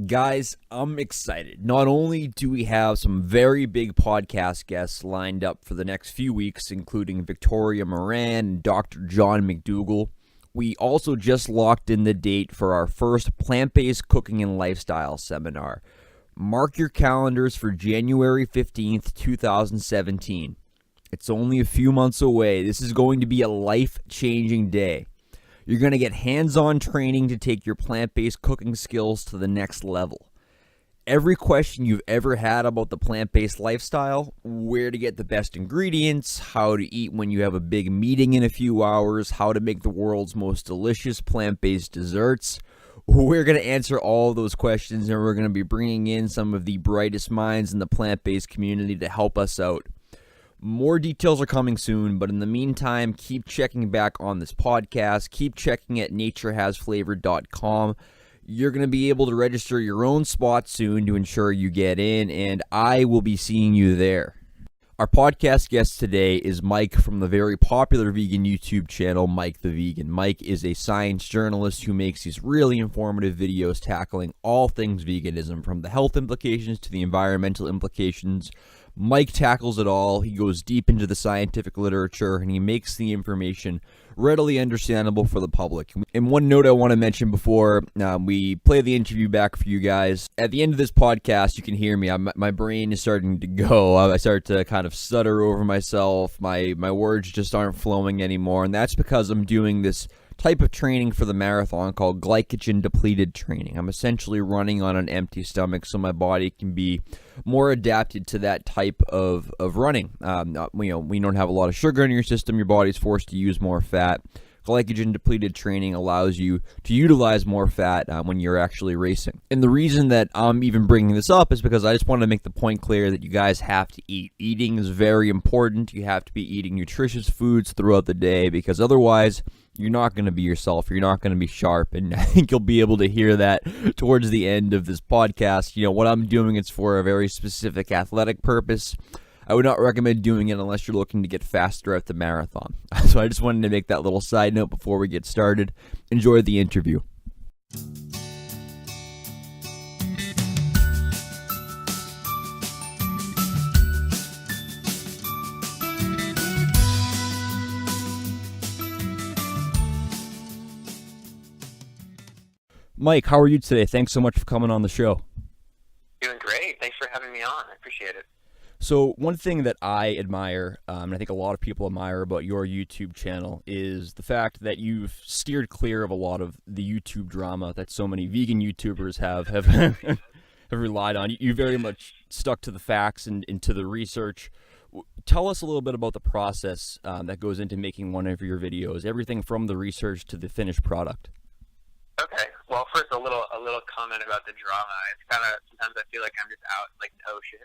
Guys, I'm excited. Not only do we have some very big podcast guests lined up for the next few weeks, including Victoria Moran and Dr. John McDougall, we also just locked in the date for our first plant-based cooking and lifestyle seminar. Mark your calendars for January 15th, 2017. It's only a few months away. This is going to be a life-changing day. You're going to get hands-on training to take your plant-based cooking skills to the next level. Every question you've ever had about the plant-based lifestyle, where to get the best ingredients, how to eat when you have a big meeting in a few hours, how to make the world's most delicious plant-based desserts, we're going to answer all of those questions, and we're going to be bringing in some of the brightest minds in the plant-based community to help us out. More details are coming soon, but in the meantime, keep checking back on this podcast. Keep checking at naturehasflavor.com. You're going to be able to register your own spot soon to ensure you get in, and I will be seeing you there. Our podcast guest today is Mike from the very popular vegan YouTube channel, Mike the Vegan. Mike is a science journalist who makes these really informative videos tackling all things veganism, from the health implications to the environmental implications. Mike tackles it all. He goes deep into the scientific literature, and he makes the information readily understandable for the public. And one note I want to mention before we play the interview back for you guys, at the end of this podcast, you can hear me. My brain is starting to go. I start to kind of stutter over myself. My words just aren't flowing anymore, and that's because I'm doing this type of training for the marathon called glycogen depleted training. I'm essentially running on an empty stomach so my body can be more adapted to that type of running. We don't have a lot of sugar in your system. Your body's forced to use more fat. Glycogen depleted training allows you to utilize more fat when you're actually racing. And the reason that I'm even bringing this up is because I just want to make the point clear that you guys have to eat. Eating is very important. You have to be eating nutritious foods throughout the day, because otherwise you're not going to be yourself. You're not going to be sharp. And I think you'll be able to hear that towards the end of this podcast. What I'm doing is for a very specific athletic purpose. I would not recommend doing it unless you're looking to get faster at the marathon. So I just wanted to make that little side note before we get started. Enjoy the interview. Mike, how are you today? Thanks so much for coming on the show. Doing great. Thanks for having me on. I appreciate it. So one thing that I admire, and I think a lot of people admire about your YouTube channel, is the fact that you've steered clear of a lot of the YouTube drama that so many vegan YouTubers have have relied on. You very much stuck to the facts and to the research. Tell us a little bit about the process that goes into making one of your videos, everything from the research to the finished product. Okay. Well, first a little comment about the drama. It's kind of, sometimes I feel like I'm just out in like the ocean,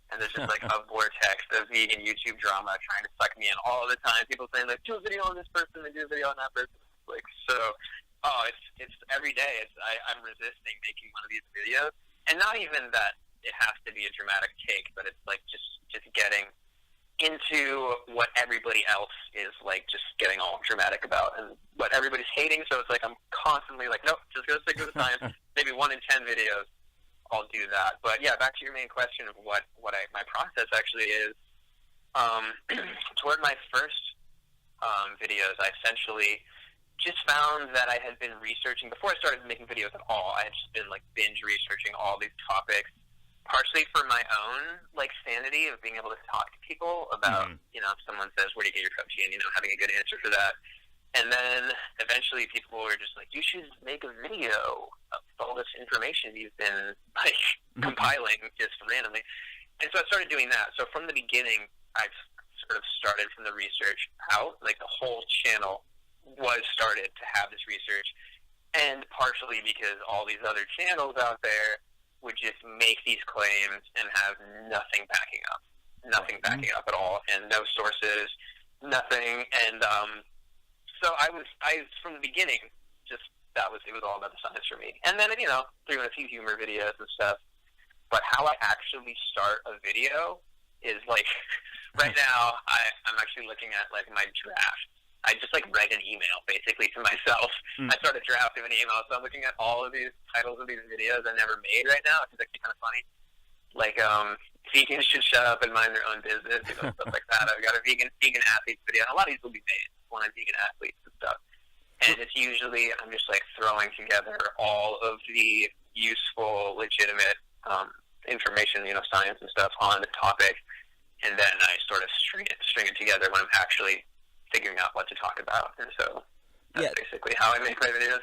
and there's just like a vortex of vegan YouTube drama trying to suck me in all the time. People saying like, do a video on this person and do a video on that person. Like, so, it's every day. I'm resisting making one of these videos, and not even that it has to be a dramatic take, but it's like just getting into what everybody else is like just getting all dramatic about and what everybody's hating. So it's like I'm constantly like, nope, just gonna stick with the science. Maybe 1 in 10 videos I'll do that. But yeah, back to your main question of what my process actually is. Toward my first videos, I essentially just found that I had been researching before I started making videos at all. I had just been like binge researching all these topics, partially for my own like sanity of being able to talk to people about, if someone says, where do you get your protein, having a good answer for that. And then eventually people were just like, you should make a video of all this information you've been like compiling just randomly. And so I started doing that. So from the beginning, I sort of started from the research out, like the whole channel was started to have this research. And partially because all these other channels out there would just make these claims and have nothing backing up at all, and no sources, nothing. And so I was from the beginning, just it was all about the science for me. And then doing a few humor videos and stuff. But how I actually start a video is like right now I'm actually looking at like my draft I just like write an email basically to myself. I start a draft of an email, so I'm looking at all of these titles of these videos I never made right now. It's actually kind of funny. Like, vegans should shut up and mind their own business, stuff like that. I've got a vegan athletes video. A lot of these will be made when I'm vegan athletes and stuff. And it's usually, I'm just like throwing together all of the useful, legitimate information, science and stuff on the topic. And then I sort of string it together when I'm actually figuring out what to talk about. And so that's basically how I make my videos.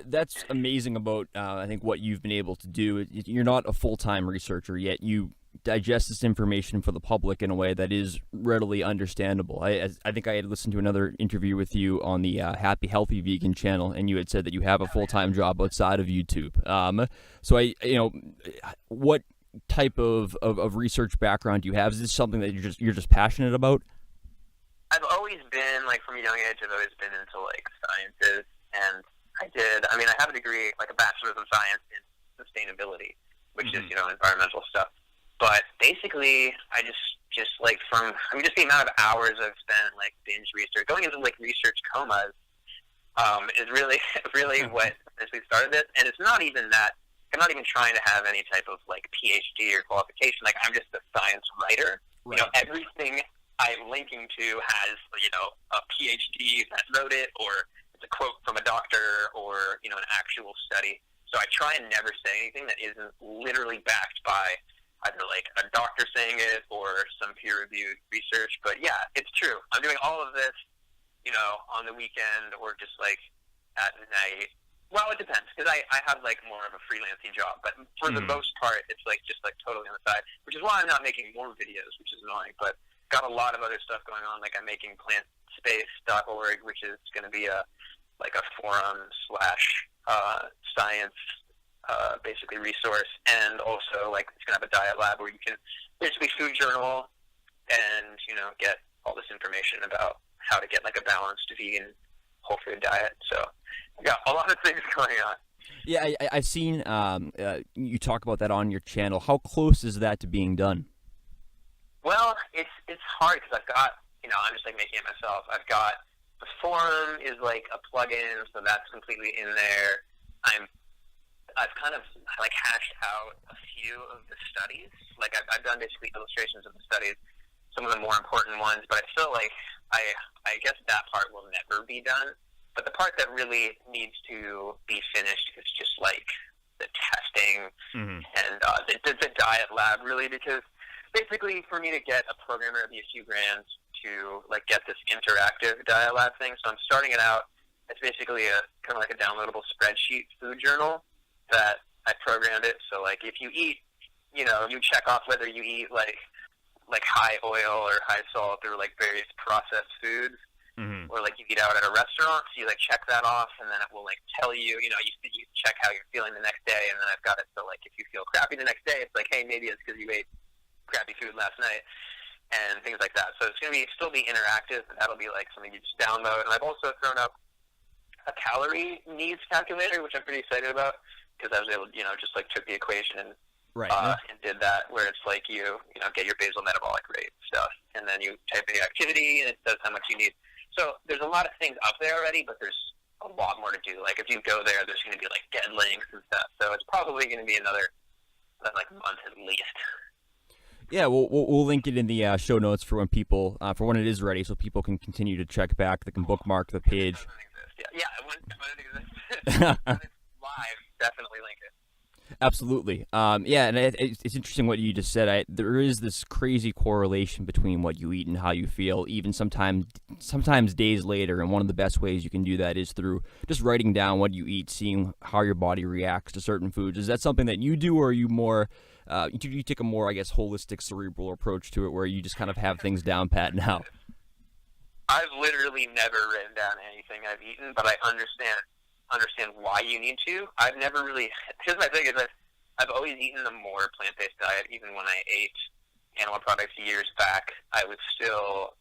That's amazing about, I think, what you've been able to do. You're not a full-time researcher, yet you digest this information for the public in a way that is readily understandable. I think I had listened to another interview with you on the Happy Healthy Vegan channel, and you had said that you have a full-time job outside of YouTube. So what type of research background do you have? Is this something that you're just passionate about? I've always been, like, from a young age, I've always been into, like, sciences, and I have a degree, like a bachelor's of science in sustainability, which is, environmental stuff. But basically, I just like just the amount of hours I've spent, like, binge research, going into, like, research comas, is really, really what essentially started this. And it's not even that, I'm not even trying to have any type of, like, PhD or qualification. Like, I'm just a science writer. Right. Everything I'm linking to has, a PhD that wrote it, or a quote from a doctor, or an actual study. So I try and never say anything that isn't literally backed by either like a doctor saying it or some peer-reviewed research. But yeah, it's true. I'm doing all of this, on the weekend or just like at night. Well, it depends, because I have like more of a freelancing job. But for the most part, it's like just like totally on the side, which is why I'm not making more videos, which is annoying. But got a lot of other stuff going on. Like, I'm making PlantSpace.org, which is going to be a forum / science basically resource, and also like it's gonna have a diet lab where you can basically food journal and get all this information about how to get like a balanced vegan whole food diet. So I got a lot of things going on. Yeah, I've seen you talk about that on your channel. How close is that to being done? Well, it's hard because I've got I'm just like making it myself. I've got the forum is like a plugin, so that's completely in there. I've kind of like hashed out a few of the studies. Like I've done basically illustrations of the studies, some of the more important ones, but I feel like I guess that part will never be done. But the part that really needs to be finished is just like the testing and the diet lab, really, because basically for me to get a programmer, it'd be a few grand to like get this interactive diet lab thing. So I'm starting it out. It's basically a kind of like a downloadable spreadsheet food journal that I programmed it. So like if you eat, you check off whether you eat like high oil or high salt or like various processed foods, or like you eat out at a restaurant. So you like check that off, and then it will like tell you, you check how you're feeling the next day, and then I've got it so like if you feel crappy the next day, it's like, hey, maybe it's because you ate crappy food last night, and things like that. So it's going to still be interactive, and that'll be like something you just download. And I've also thrown up a calorie needs calculator, which I'm pretty excited about, because I was able to, just like took the equation and and did that, where it's like you get your basal metabolic rate stuff, and then you type in your activity, and it says how much you need. So there's a lot of things up there already, but there's a lot more to do. Like if you go there, there's going to be like dead links and stuff. So it's probably going to be another like month at least. Yeah, we'll link it in the show notes for when people for when it is ready, so people can continue to check back. They can bookmark the page. Yeah, when it exists, when it's live, definitely link it. Absolutely. Yeah, and it's interesting what you just said. There is this crazy correlation between what you eat and how you feel, even sometimes days later. And one of the best ways you can do that is through just writing down what you eat, seeing how your body reacts to certain foods. Is that something that you do, or are you more you take a more, I guess, holistic, cerebral approach to it, where you just kind of have things down pat now? I've literally never written down anything I've eaten, but I understand why you need to. I've never really. Here's my thing: is that I've always eaten a more plant-based diet. Even when I ate animal products years back, I was still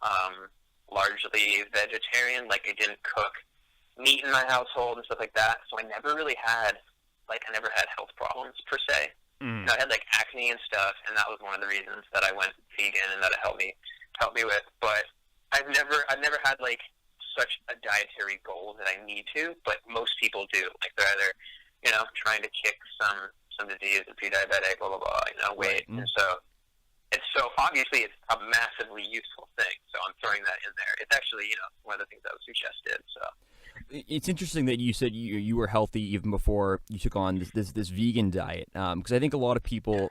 largely vegetarian. Like, I didn't cook meat in my household and stuff like that. So I never really had health problems per se. I had like acne and stuff, and that was one of the reasons that I went vegan, and that it helped me with. But I've never had like such a dietary goal that I need to, but most people do. Like they're either, trying to kick some disease, pre-diabetic, blah, blah, blah, weight. Right. And so obviously it's a massively useful thing. So I'm throwing that in there. It's actually, one of the things that was suggested. So it's interesting that you said you were healthy even before you took on this vegan diet, because I think a lot of people,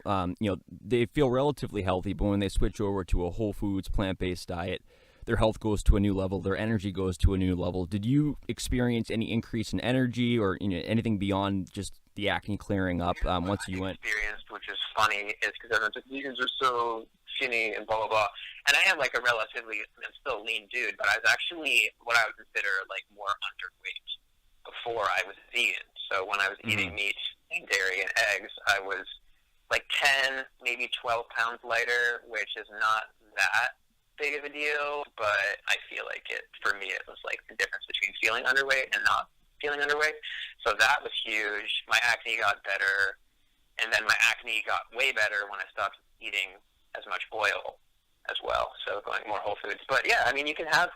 they feel relatively healthy, but when they switch over to a whole foods plant-based diet, their health goes to a new level, their energy goes to a new level. Did you experience any increase in energy or anything beyond just the acne clearing up once you went? Experienced, which is funny, is because everyone's like, vegans are so skinny and blah, blah, blah. And I am like a relatively, I'm still a lean dude, but I was actually what I would consider like more underweight before I was vegan. So when I was eating meat and dairy and eggs, I was like 10, maybe 12 pounds lighter, which is not that big of a deal, but I feel like for me, it was like the difference between feeling underweight and not feeling underweight. So that was huge. My acne got better, and then my acne got way better when I stopped eating as much oil as well. So going more whole foods. But yeah, I mean, you can have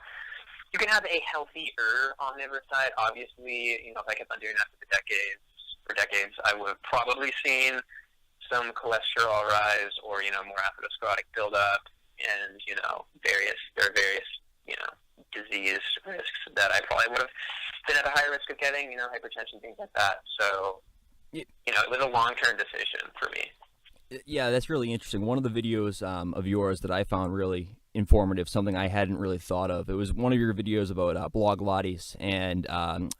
a healthier omnivorous diet. Obviously, if I kept on doing that for decades, I would have probably seen some cholesterol rise or more atherosclerotic buildup, and various disease risks that I probably would have been at a higher risk of getting, hypertension, things like that. So, it was a long-term decision for me. Yeah, that's really interesting. One of the videos of yours that I found really informative, something I hadn't really thought of, it was one of your videos about Blog Lottie's and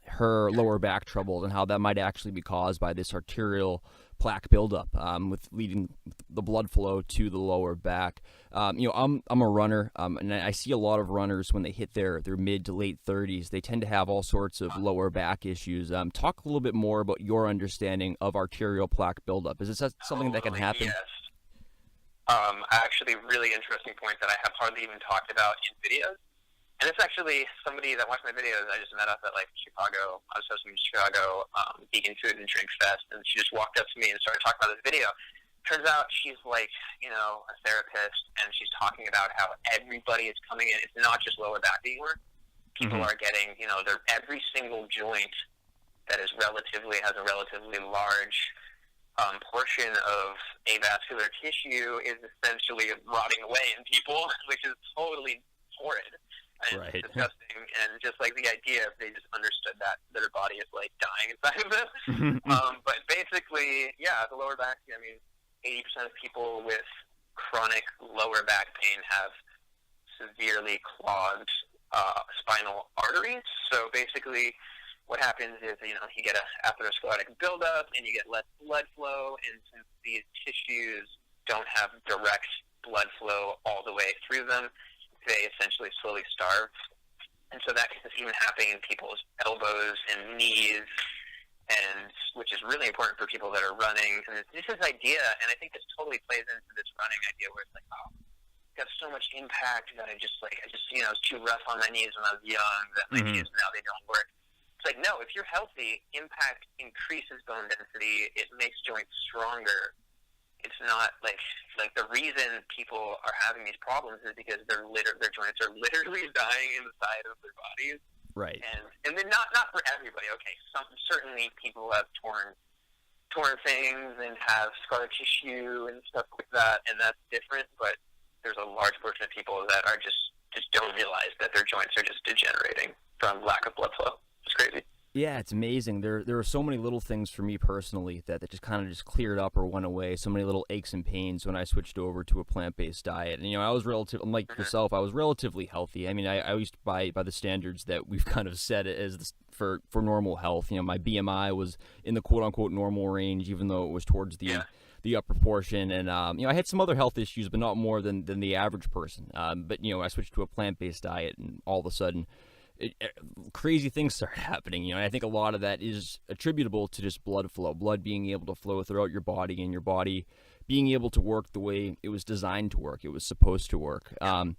her lower back troubles and how that might actually be caused by this arterial plaque buildup, with leading the blood flow to the lower back. I'm a runner, and I see a lot of runners when they hit their mid to late 30s, they tend to have all sorts of lower back issues. Talk a little bit more about your understanding of arterial plaque buildup. Is this something that can happen? Yes. Actually, really interesting point that I have hardly even talked about in videos. And it's actually somebody that watched my videos. I just met up at Chicago. I was hosting Chicago Vegan Food and Drink Fest, and she just walked up to me and started talking about this video. Turns out she's a therapist, and she's talking about how everybody is coming in. It's not just lower back anymore. People are getting, their every single joint that has a relatively large portion of avascular tissue is essentially rotting away in people, which is totally horrid. And right. It's disgusting, and just like the idea if they just understood that their body is dying inside of them. But basically, the lower back, 80% of people with chronic lower back pain have severely clogged spinal arteries. So basically what happens is, you get an atherosclerotic buildup and you get less blood flow, and since these tissues don't have direct blood flow all the way through them, they essentially slowly starve. And so that is even happening in people's elbows and knees, and which is really important for people that are running. And this idea, and I think this totally plays into this running idea where it's got so much impact that I just I was too rough on my knees when I was young that my knees now they don't work. It's no, if you're healthy, impact increases bone density. It makes joints stronger. It's not like the reason people are having these problems is because their joints are literally dying inside of their bodies. Right. And then not for everybody. Okay, certainly people have torn things and have scar tissue and stuff like that, and that's different. But there's a large portion of people that are just don't realize that their joints are just degenerating from lack of blood flow. It's crazy. Yeah, it's amazing. There are so many little things for me personally that just kind of just cleared up or went away. So many little aches and pains when I switched over to a plant-based diet. And I was unlike yourself, I was relatively healthy. I mean, I used by the standards that we've kind of set as for normal health. My BMI was in the quote-unquote normal range, even though it was towards the upper portion. And I had some other health issues, but not more than the average person. But I switched to a plant-based diet, and all of a sudden crazy things started happening, and I think a lot of that is attributable to just blood flow, blood being able to flow throughout your body, and your body being able to work the way it was designed to work, it was supposed to work. So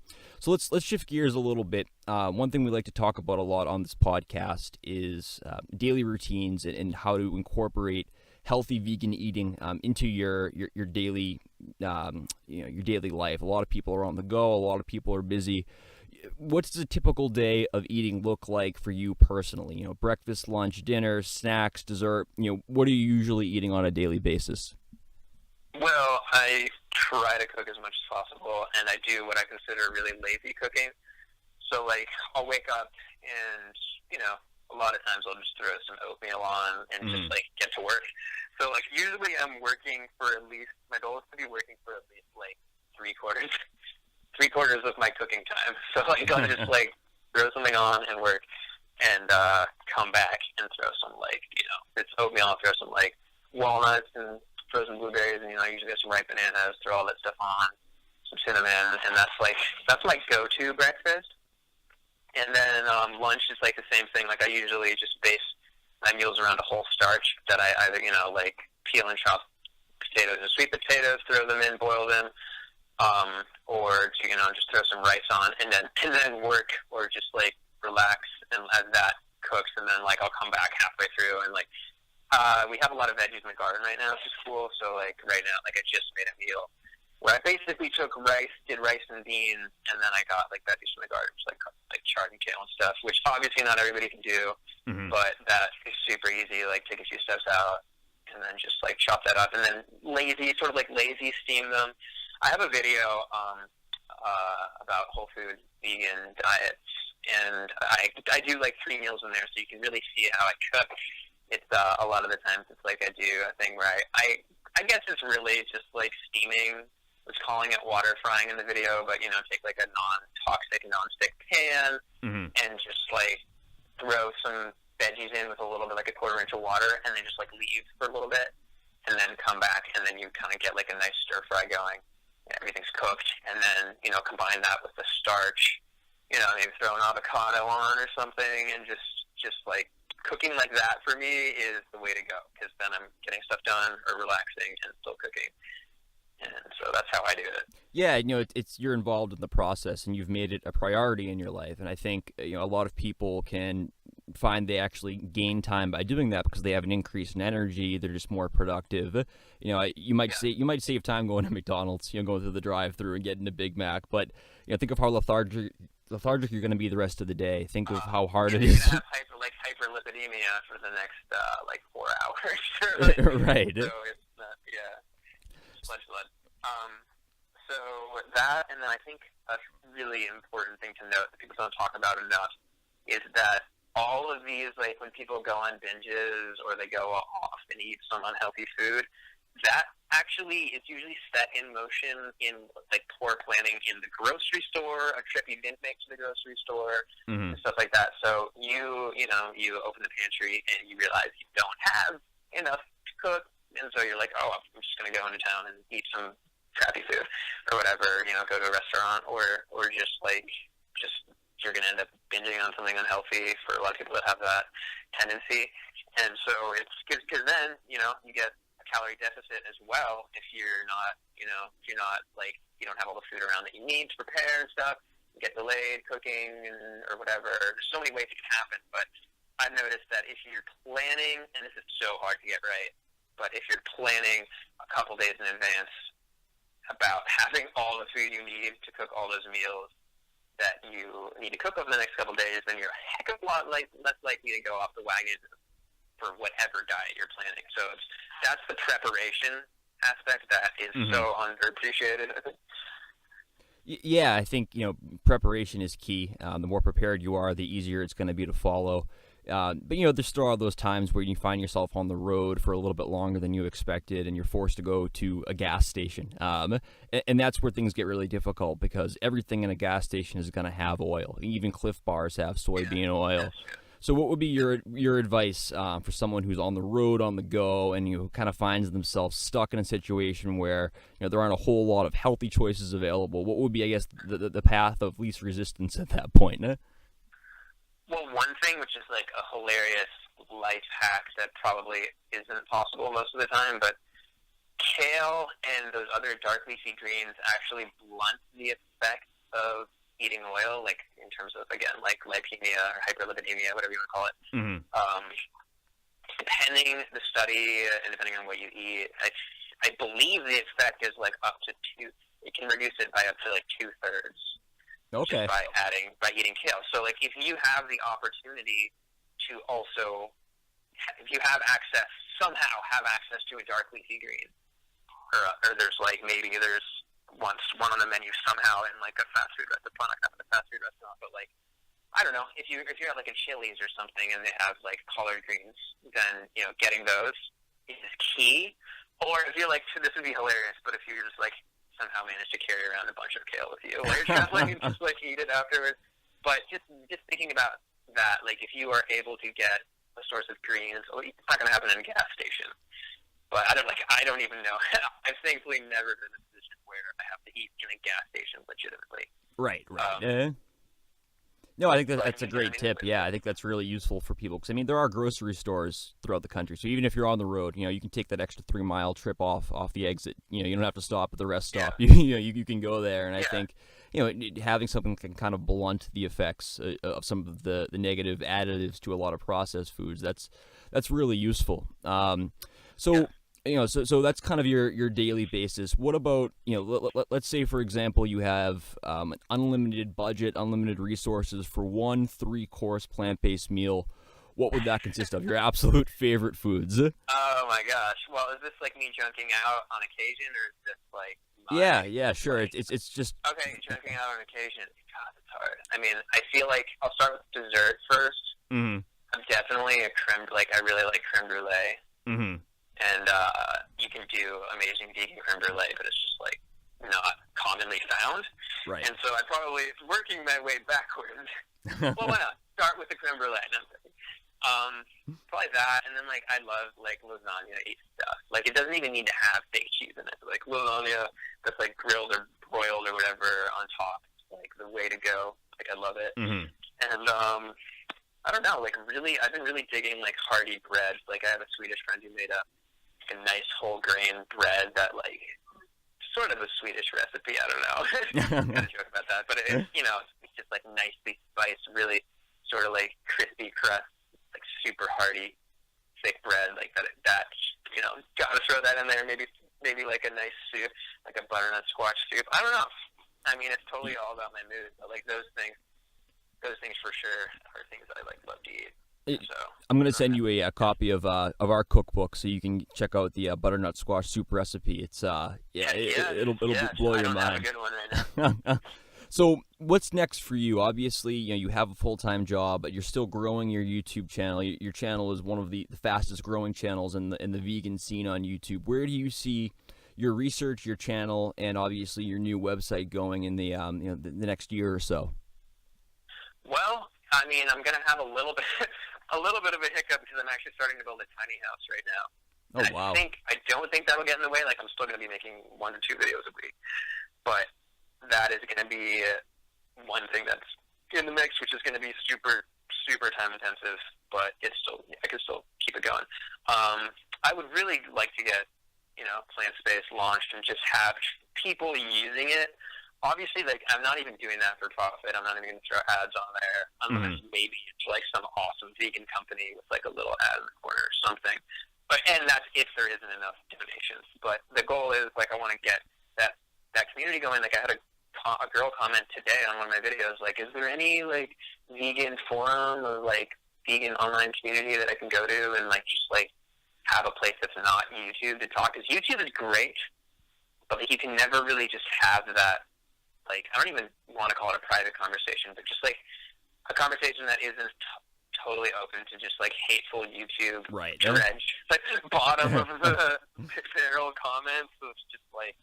let's shift gears a little bit. One thing we like to talk about a lot on this podcast is daily routines and how to incorporate healthy vegan eating into your daily your daily life. A lot of people are on the go, a lot of people are busy. what's the typical day of eating look like for you personally? Breakfast, lunch, dinner, snacks, dessert. What are you usually eating on a daily basis? Well, I try to cook as much as possible, and I do what I consider really lazy cooking. So, like, I'll wake up and, a lot of times I'll just throw some oatmeal on and just, like, get to work. So, like, usually I'm working for at least, my goal is to be working for at least, like, three-quarters of my cooking time. So, like, I'll just, like, throw something on and work and come back and throw some, like, if it's oatmeal, I'll throw some, like, walnuts and frozen blueberries, and, I usually get some ripe bananas, throw all that stuff on, some cinnamon, and that's my go-to breakfast. And then lunch is like the same thing. Like I usually just base my meals around a whole starch that I either, like peel and chop potatoes and sweet potatoes, throw them in, boil them, or just throw some rice on, and then work or just like relax and as that cooks, and then like I'll come back halfway through and like we have a lot of veggies in the garden right now, which is cool. So like right now, like I just made a meal where I basically took did rice and beans, and then I got like veggies from the garden, like chard and kale and stuff, which obviously not everybody can do, but that is super easy. Like take a few steps out, and then just like chop that up, and then lazy steam them. I have a video about whole food vegan diets, and I do like 3 meals in there, so you can really see how I cook. It's a lot of the times it's like I do a thing where I guess it's really just like steaming. Was calling it water frying in the video, but take like a non-toxic non-stick pan and just like throw some veggies in with a little bit, like a quarter inch of water, and then just like leave for a little bit, and then come back, and then you kind of get like a nice stir fry going. Everything's cooked, and then combine that with the starch. Maybe throw an avocado on or something, and just like cooking like that for me is the way to go, because then I'm getting stuff done or relaxing and still cooking. And so that's how I do it. Yeah, it's you're involved in the process, and you've made it a priority in your life. And I think a lot of people can find they actually gain time by doing that because they have an increase in energy. They're just more productive. You might save time going to McDonald's, going through the drive-through and getting a Big Mac. But think of how lethargic you're going to be the rest of the day. Think of how hard it is. You're gonna have hyperlipidemia for the next 4 hours. Right. So it's blood. So that, and then I think a really important thing to note that people don't talk about enough is that all of these, like when people go on binges or they go off and eat some unhealthy food, that actually is usually set in motion in like poor planning in the grocery store, a trip you didn't make to the grocery store, and stuff like that. So you open the pantry and you realize you don't have enough to cook, and so you're like, oh, I'm just going to go into town and eat some crappy food or whatever, go to a restaurant or you're going to end up binging on something unhealthy for a lot of people that have that tendency. And so it's because then, you get a calorie deficit as well if you're not, like, you don't have all the food around that you need to prepare and stuff, you get delayed cooking or whatever. There's so many ways it can happen, but I've noticed that if you're planning, and this is so hard to get right, but if you're planning a couple days in advance about having all the food you need to cook all those meals that you need to cook over the next couple days, then you're a heck of a lot less likely to go off the wagon for whatever diet you're planning. So that's the preparation aspect that is so underappreciated, I think. Yeah, I think preparation is key. The more prepared you are, the easier it's going to be to follow. But there's still are those times where you find yourself on the road for a little bit longer than you expected, and you're forced to go to a gas station. And that's where things get really difficult because everything in a gas station is going to have oil. Even Cliff Bars have soybean oil. So what would be your advice for someone who's on the road, on the go, and kind of finds themselves stuck in a situation where there aren't a whole lot of healthy choices available? What would be, I guess, the path of least resistance at that point? Well, one thing which is like a hilarious life hack that probably isn't possible most of the time, but kale and those other dark leafy greens actually blunt the effect of eating oil, like in terms of, again, like lipemia or hyperlipidemia, whatever you want to call it. Depending the study and depending on what you eat, I believe the effect is like up to it can reduce it by up to like 2/3. Okay. just by eating kale. So like if you have the opportunity to also, if you have access to a dark leafy green, or there's like maybe there's one on the menu somehow in like a fast food restaurant, not a fast food restaurant, but like I don't know, if you're at like a Chili's or something and they have like collard greens, then getting those is key. Or if you're like, this would be hilarious, but if you just like somehow manage to carry around a bunch of kale with you while you're traveling and just like eat it afterwards. But just thinking about that, like if you are able to get a source of greens, well, it's not going to happen in a gas station. But I don't even know. I've thankfully never been in a position where I have to eat in a gas station legitimately. Right. No, I think that's a great tip. Yeah, I think that's really useful for people because I mean there are grocery stores throughout the country, so even if you're on the road, you can take that extra 3-mile trip off the exit. You don't have to stop at the rest stop. You can go there, and I think having something can kind of blunt the effects of some of the negative additives to a lot of processed foods. That's really useful. So that's kind of your daily basis. What about, let's say, for example, you have an unlimited budget, unlimited resources for one 3-course plant-based meal. What would that consist of? Your absolute favorite foods? Oh, my gosh. Well, is this like me junking out on occasion, or is this like... Yeah, sure. Like, it's just... Okay, junking out on occasion. God, it's hard. I mean, I feel like I'll start with dessert first. Mm-hmm. I'm definitely I really like creme brulee. Mm-hmm. And you can do amazing vegan creme brulee, but it's just like not commonly found. Right. And so I probably, working my way backwards, well, why not? Start with the creme brulee. No, probably that, and then like I love like lasagna-y stuff. Like it doesn't even need to have fake cheese in it. Like lasagna that's like grilled or broiled or whatever on top, like the way to go. Like I love it. Mm-hmm. And I don't know. Like really, I've been really digging like hearty bread. Like I have a Swedish friend who made a nice whole grain bread that like sort of a Swedish recipe. I don't know. Kind of joke about that, but it's it's just like nicely spiced, really sort of like crispy crust, like super hearty, thick bread like that. Gotta throw that in there. Maybe like a nice soup, like a butternut squash soup. I don't know. I mean, it's totally all about my mood. But like those things for sure are things that I love to eat. So, I'm going to send you a copy of our cookbook so you can check out the butternut squash soup recipe. It's it'll blow your mind. I have a good one right now. So what's next for you? Obviously, you have a full-time job, but you're still growing your YouTube channel. Your channel is one of the fastest growing channels in the vegan scene on YouTube. Where do you see your research, your channel, and obviously your new website going in the the next year or so? Well, I mean, I'm going to have a little bit of a hiccup because I'm actually starting to build a tiny house right now. Oh, wow. I don't think that'll get in the way. Like, I'm still going to be making 1 to 2 videos a week. But that is going to be one thing that's in the mix, which is going to be super, super time intensive, but I can still keep it going. I would really like to get, PlantSpace launched and just have people using it. Obviously, like, I'm not even doing that for profit. I'm not even going to throw ads on there unless maybe it's like some awesome vegan company with like a little ad in the corner or something. And that's if there isn't enough donations. But the goal is, like, I want to get that community going. Like, I had a girl comment today on one of my videos, like, is there any like vegan forum or like vegan online community that I can go to and like just like have a place that's not YouTube to talk? Because YouTube is great, but like, you can never really just have that. Like, I don't even want to call it a private conversation, but just like a conversation that isn't totally open to just like hateful YouTube dredge. It's like bottom of the barrel comments. So it's just like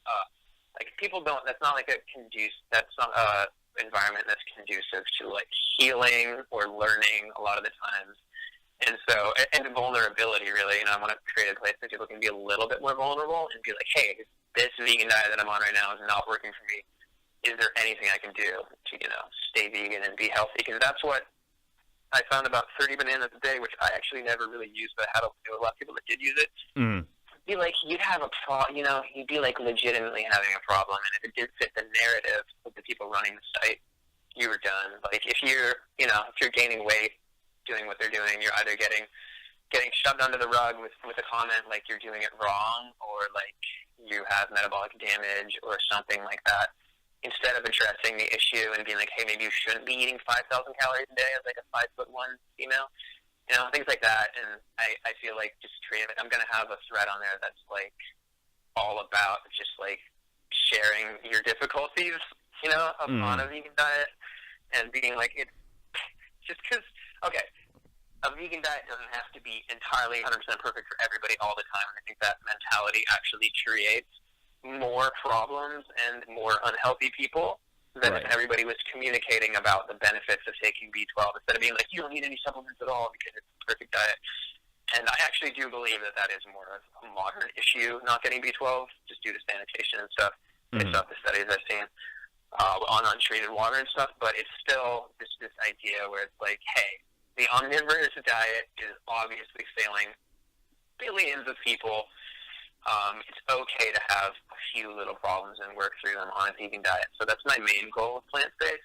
people don't. That's not like that's not a environment that's conducive to like healing or learning a lot of the times. And so, and vulnerability really. I want to create a place that people can be a little bit more vulnerable and be like, hey, this vegan diet that I'm on right now is not working for me. Is there anything I can do to, stay vegan and be healthy? Because that's what I found about 30 bananas a day, which I actually never really used, but I had a lot of people that did use it. Be like, you'd have you'd be like legitimately having a problem. And if it didn't fit the narrative of the people running the site, you were done. Like if you're gaining weight, doing what they're doing, you're either getting shoved under the rug with a comment like you're doing it wrong or like you have metabolic damage or something like that. instead of addressing the issue and being like, hey, maybe you shouldn't be eating 5,000 calories a day as like a 5'1" female, things like that. And I feel like just treating it. I'm gonna have a thread on there that's like all about just like sharing your difficulties, on a vegan diet, and being like, it's just because, okay, a vegan diet doesn't have to be entirely 100% perfect for everybody all the time. And I think that mentality actually creates more problems and more unhealthy people than if everybody was communicating about the benefits of taking B12 instead of being like, you don't need any supplements at all because it's a perfect diet. And I actually do believe that is more of a modern issue, not getting B12, just due to sanitation and stuff, based off the studies I've seen on untreated water and stuff. But it's still this idea where it's like, hey, the omnivorous diet is obviously failing billions of people. It's okay to have a few little problems and work through them on a vegan diet. So that's my main goal with PlantSpace.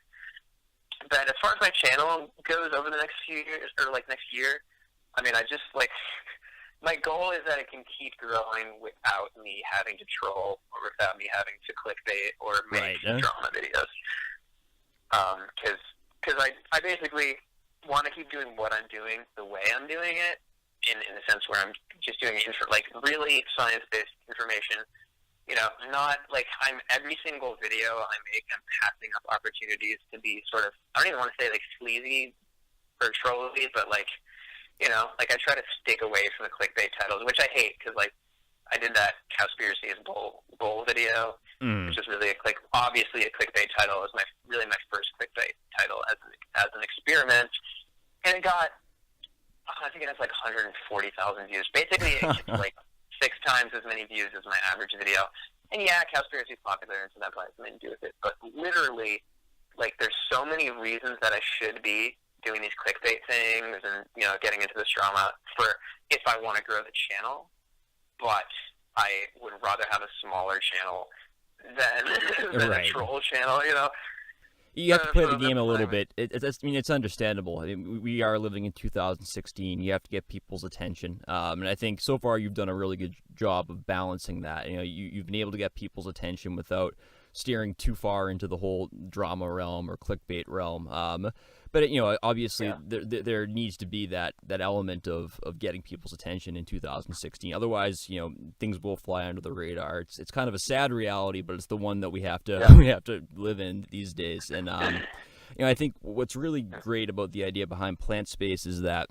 But as far as my channel goes over the next few years, or like next year, I mean, I just like, my goal is that it can keep growing without me having to troll or without me having to clickbait or make drama videos. Because I basically want to keep doing what I'm doing the way I'm doing it, in the sense where I'm just doing like really science-based information. Not like every single video I make, I'm passing up opportunities to be sort of, I don't even want to say like sleazy or trolly, but like, like I try to stick away from the clickbait titles, which I hate because like I did that Cowspiracy's bowl video, which is really obviously a clickbait title. It was my first clickbait title as an experiment, and it got, I think it has like 140,000 views. Basically, it gets like 6 times as many views as my average video. And yeah, Cowspiracy is popular, and so that probably has something to do with it. But literally, like, there's so many reasons that I should be doing these clickbait things and, getting into this drama if I want to grow the channel. But I would rather have a smaller channel than a troll channel, You have to play the game a little bit. It's understandable. I mean, we are living in 2016. You have to get people's attention, and I think so far you've done a really good job of balancing that. You've been able to get people's attention without steering too far into the whole drama realm or clickbait realm. But obviously there needs to be that element of getting people's attention in 2016. Otherwise, things will fly under the radar. It's kind of a sad reality, but it's the one that we have to live in these days. And I think what's really great about the idea behind PlantSpace is that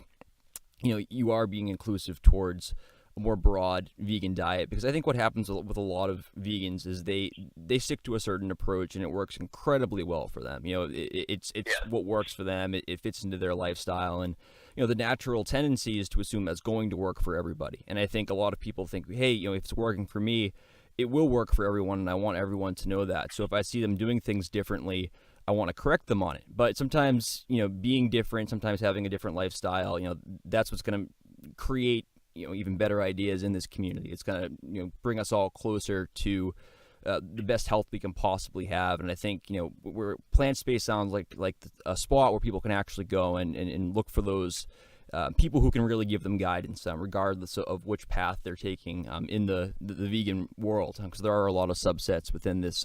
you are being inclusive towards a more broad vegan diet, because I think what happens with a lot of vegans is they stick to a certain approach and it works incredibly well for them. It's what works for them. It fits into their lifestyle, and the natural tendency is to assume that's going to work for everybody. And I think a lot of people think, hey, if it's working for me, it will work for everyone, and I want everyone to know that. So if I see them doing things differently, I want to correct them on it. But sometimes, being different, sometimes having a different lifestyle, that's what's going to create even better ideas in this community. It's going to bring us all closer to the best health we can possibly have. And I think where PlantSpace sounds like a spot where people can actually go and look for those people who can really give them guidance, regardless of which path they're taking in the vegan world, because there are a lot of subsets within this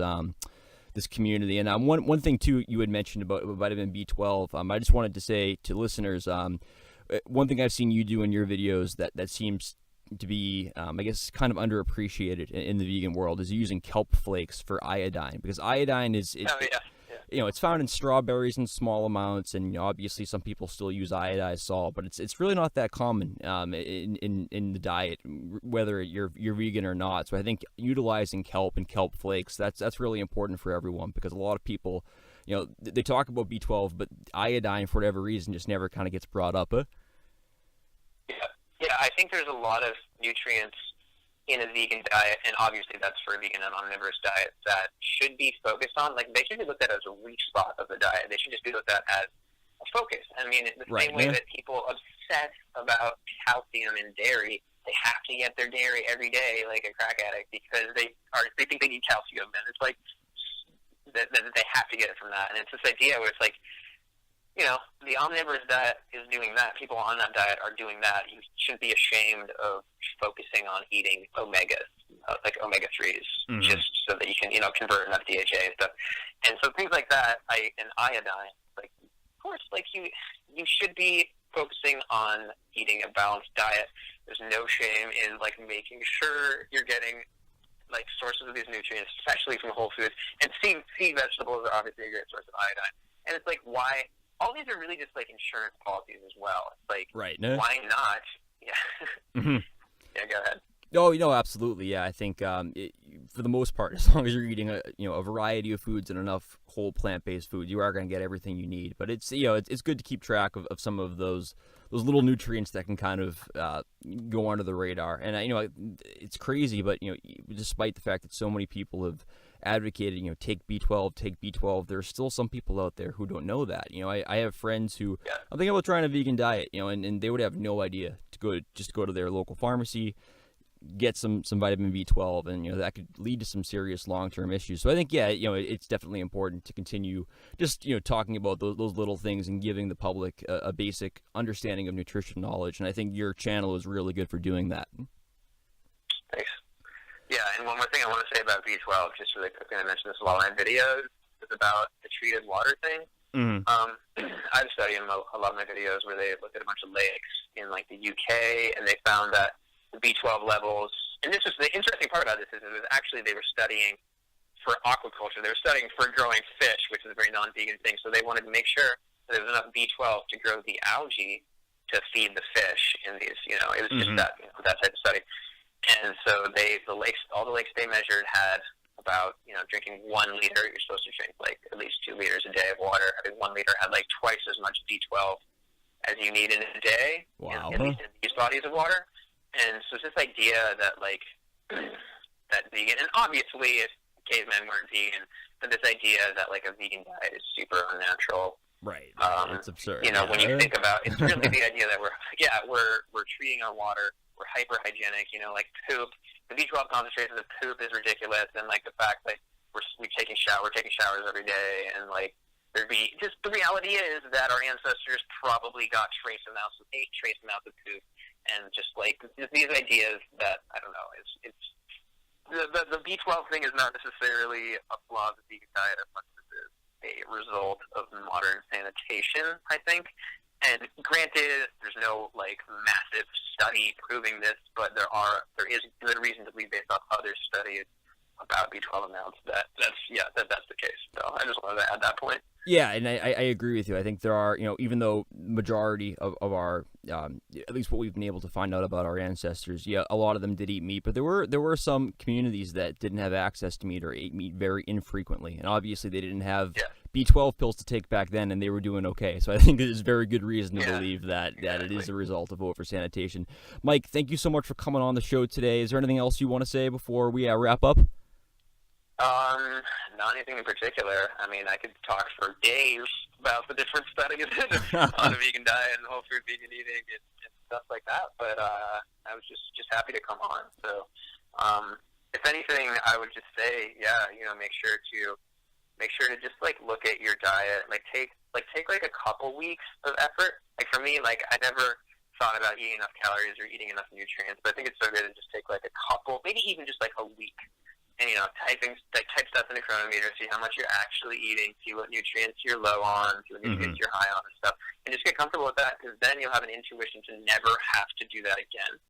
this community. And one thing too you had mentioned about vitamin B12, I just wanted to say to listeners, one thing I've seen you do in your videos that seems to be, I guess, kind of underappreciated in the vegan world is using kelp flakes for iodine, because iodine is it's found in strawberries in small amounts, and obviously some people still use iodized salt, but it's really not that common in the diet, whether you're vegan or not. So I think utilizing kelp and kelp flakes, that's really important for everyone, because a lot of people, they talk about B12, but iodine, for whatever reason, just never kind of gets brought up. Yeah, I think there's a lot of nutrients in a vegan diet, and obviously that's for a vegan and omnivorous diet, that should be focused on. Like, they should be looked at as a weak spot of the diet. They should just be looked at as a focus. I mean, the same way that people obsess about calcium in dairy, they have to get their dairy every day like a crack addict because they think they need calcium, and it's like that they have to get it from that. And it's this idea where it's like, the omnivorous diet is doing that. People on that diet are doing that. You shouldn't be ashamed of focusing on eating omegas. like omega-3s, just so that you can, convert enough DHA and stuff. And so things like that, and iodine, like, of course, like you should be focusing on eating a balanced diet. There's no shame in like making sure you're getting like sources of these nutrients, especially from whole foods. And sea vegetables are obviously a great source of iodine. And it's like, why? All these are really just like insurance policies as well. It's like, why not? Yeah. Yeah, go ahead. Oh, absolutely. Yeah, I think for the most part, as long as you're eating a variety of foods and enough whole plant-based foods, you are going to get everything you need. But it's it's good to keep track of some of those little nutrients that can kind of go under the radar. And it's crazy, but despite the fact that so many people have advocated, take B12, there's still some people out there who don't know that. I have friends who are thinking about trying a vegan diet, and they would have no idea to go to their local pharmacy, get some vitamin B12, and that could lead to some serious long-term issues. So I think it's definitely important to continue just talking about those little things and giving the public a basic understanding of nutrition knowledge. And I think your channel is really good for doing that. Thanks. Yeah, and one more thing I want to say about B12, just really quickly, I mentioned this in a lot of my videos, is about the treated water thing. I've studied in a lot of my videos where they looked at a bunch of lakes in like the UK, and they found that the B12 levels, and this is the interesting part about this, is it was actually they were studying for aquaculture. They were studying for growing fish, which is a very non-vegan thing. So they wanted to make sure that there was enough B12 to grow the algae to feed the fish in these. It was just that type of study. And so all the lakes they measured had about drinking 1 liter. You're supposed to drink like at least 2 liters a day of water. I think 1 liter had like twice as much B12 as you need in a day. Wow. At least in these bodies of water. And so it's this idea that, like, that vegan, and obviously if cavemen weren't vegan, but this idea that, like, a vegan diet is super unnatural. Right. It's absurd. When you think about it's really the idea that we're treating our water, we're hyper-hygienic, like poop. The B12 concentration of poop is ridiculous, and, like, the fact that we're taking showers every day, and, like, the reality is that our ancestors probably got trace amounts of poop. And just like these ideas that I don't know, it's the B12 thing is not necessarily a flaw of the vegan diet as much as it is a result of modern sanitation, I think. And granted, there's no like massive study proving this, but there is good reason to believe based off other studies about B12 amounts that's the case. So I just wanted to add that point. Yeah, and I agree with you. I think there are, even though majority of our, at least what we've been able to find out about our ancestors, a lot of them did eat meat, but there were some communities that didn't have access to meat or ate meat very infrequently, and obviously they didn't have B12 pills to take back then, and they were doing okay. So I think there's very good reason to believe that it is a result of oversanitation. Mike, thank you so much for coming on the show today. Is there anything else you want to say before we wrap up? Not anything in particular. I mean, I could talk for days about the different studies on the vegan diet and whole food vegan eating and stuff like that. But I was just happy to come on. So, if anything, I would just say, make sure to just like look at your diet. Take a couple weeks of effort. Like for me, like I never thought about eating enough calories or eating enough nutrients, but I think it's so good to just take like a couple, maybe even just like a week. And, type stuff in the CRON-O-Meter, see how much you're actually eating, see what nutrients you're low on, see what nutrients you're high on and stuff. And just get comfortable with that, because then you'll have an intuition to never have to do that again.